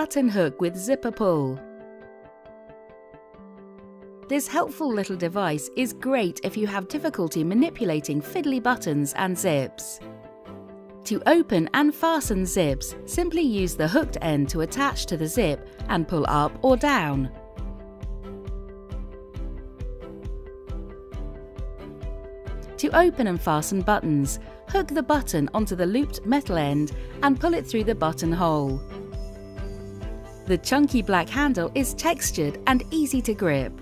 button hook with zipper pull. This helpful little device is great if you have difficulty manipulating fiddly buttons and zips. To open and fasten zips, simply use the hooked end to attach to the zip and pull up or down. To open and fasten buttons, hook the button onto the looped metal end and pull it through the buttonhole. The chunky black handle is textured and easy to grip.